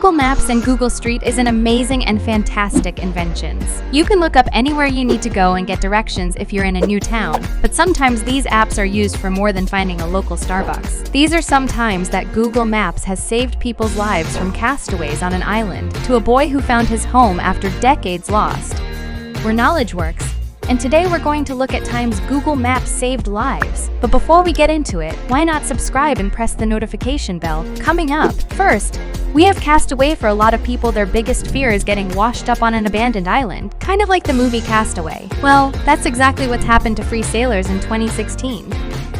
Google Maps and Google Street is an amazing and fantastic inventions. You can look up anywhere you need to go and get directions if you're in a new town, but sometimes these apps are used for more than finding a local Starbucks. These are some times that Google Maps has saved people's lives, from castaways on an island to a boy who found his home after decades lost. We're KnowledgeWorks, and today we're going to look at times Google Maps saved lives. But before we get into it, why not subscribe and press the notification bell? Coming up, first, we have Castaway. For a lot of people, their biggest fear is getting washed up on an abandoned island, kind of like the movie Castaway. Well, that's exactly what's happened to free sailors in 2016.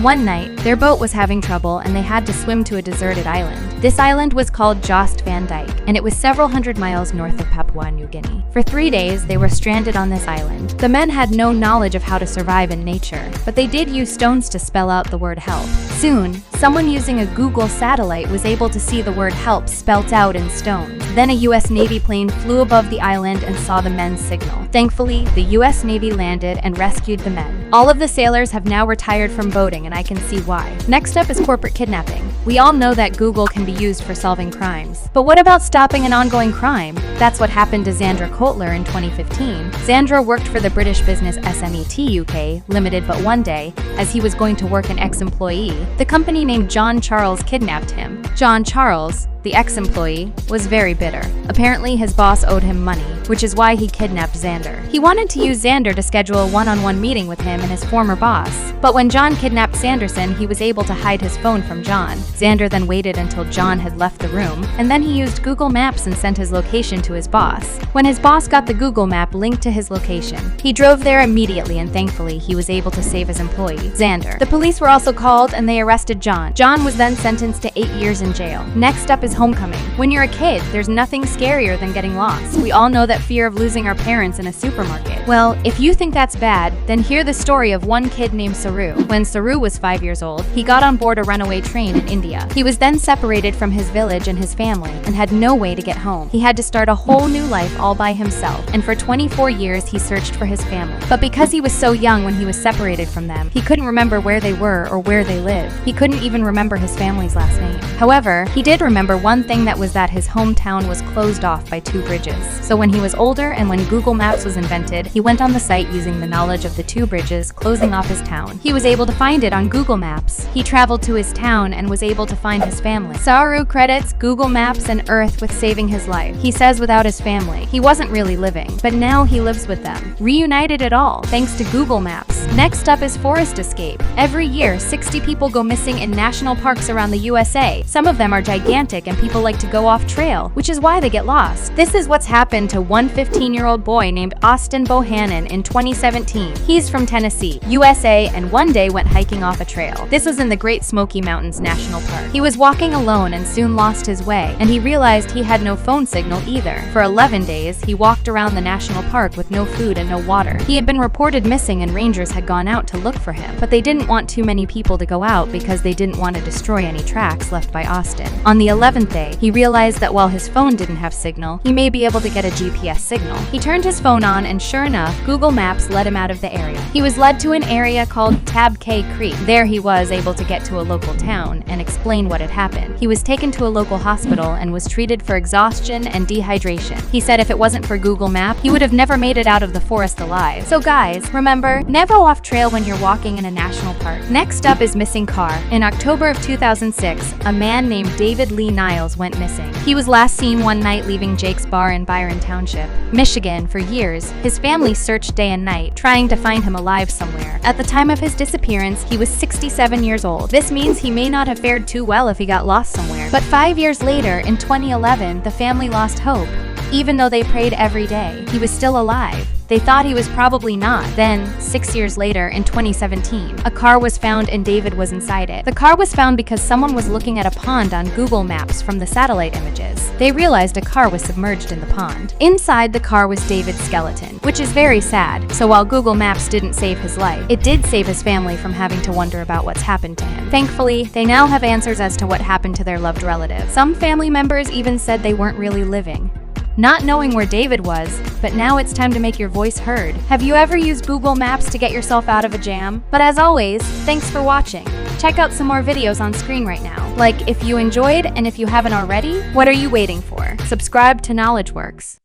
One night, their boat was having trouble and they had to swim to a deserted island. This island was called Jost Van Dyke, and it was several hundred miles north of Papua New Guinea. For 3 days, they were stranded on this island. The men had no knowledge of how to survive in nature, but they did use stones to spell out the word help. Soon, someone using a Google satellite was able to see the word help spelt out in stone. Then a US Navy plane flew above the island and saw the men's signal. Thankfully, the US Navy landed and rescued the men. All of the sailors have now retired from boating, and I can see why. Next up is corporate kidnapping. We all know that Google can be used for solving crimes. But what about stopping an ongoing crime? That's what happened to Xandra Kotler in 2015. Xandra worked for the British business SMET UK Limited, but one day, as he was going to work an ex-employee, the company named John Charles kidnapped him. John Charles, the ex-employee, was very bitter. Apparently, his boss owed him money, which is why he kidnapped Xander. He wanted to use Xander to schedule a one-on-one meeting with him and his former boss. But when John kidnapped Sanderson, he was able to hide his phone from John. Xander then waited until John had left the room, and then he used Google Maps and sent his location to his boss. When his boss got the Google map linked to his location, he drove there immediately, and thankfully, he was able to save his employee, Xander. The police were also called, and they arrested John. John was then sentenced to 8 years in jail. Next up is homecoming. When you're a kid, there's nothing scarier than getting lost. We all know that fear of losing our parents in a supermarket. Well, if you think that's bad, then hear the story of one kid named Saru. When Saru was 5 years old, he got on board a runaway train in India. He was then separated from his village and his family and had no way to get home. He had to start a whole new life all by himself, and for 24 years he searched for his family. But because he was so young when he was separated from them, he couldn't remember where they were or where they lived. He couldn't even remember his family's last name. However, he did remember one thing, that was that his hometown was closed off by 2 bridges. So when he was older and when Google Maps was invented, he went on the site using the knowledge of the 2 bridges closing off his town. He was able to find it on Google Maps. He traveled to his town and was able to find his family. Saru credits Google Maps and Earth with saving his life. He says without his family, he wasn't really living, but now he lives with them, reunited it all, thanks to Google Maps. Next up is forest escape. Every year, 60 people go missing in national parks around the USA. Some of them are gigantic and people like to go off trail, which is why they get lost. This is what's happened to one 15-year-old boy named Austin Bohannon in 2017. He's from Tennessee, USA, and one day went hiking off a trail. This was in the Great Smoky Mountains National Park. He was walking alone and soon lost his way, and he realized he had no phone signal either. For 11 days, he walked around the national park with no food and no water. He had been reported missing and rangers had gone out to look for him, but they didn't want too many people to go out because they didn't want to destroy any tracks left by Austin. On the 11th day, he realized that while his phone didn't have signal, he may be able to get a GPS signal. He turned his phone on, and sure enough, Google Maps led him out of the area. He was led to an area called Tab K Creek. There he was able to get to a local town and explain what had happened. He was taken to a local hospital and was treated for exhaustion and dehydration. He said if it wasn't for Google Maps, he would have never made it out of the forest alive. So guys, remember, never go off trail when you're walking in a national park. Next up is missing car. In October of 2006, a man named David Lee Niles went missing. He was last seen one night leaving Jake's Bar in Byron Township, Michigan. For years, his family searched day and night, trying to find him alive somewhere. At the time of his disappearance, he was 67 years old. This means he may not have fared too well if he got lost somewhere. But 5 years later, in 2011, the family lost hope. Even though they prayed every day, he was still alive. They thought he was probably not. Then, 6 years later, in 2017, a car was found and David was inside it. The car was found because someone was looking at a pond on Google Maps from the satellite images. They realized a car was submerged in the pond. Inside the car was David's skeleton, which is very sad. So while Google Maps didn't save his life, it did save his family from having to wonder about what's happened to him. Thankfully, they now have answers as to what happened to their loved relative. Some family members even said they weren't really living, not knowing where David was, but now it's time to make your voice heard. Have you ever used Google Maps to get yourself out of a jam? But as always, thanks for watching. Check out some more videos on screen right now. Like if you enjoyed, and if you haven't already, what are you waiting for? Subscribe to KnowledgeWorks.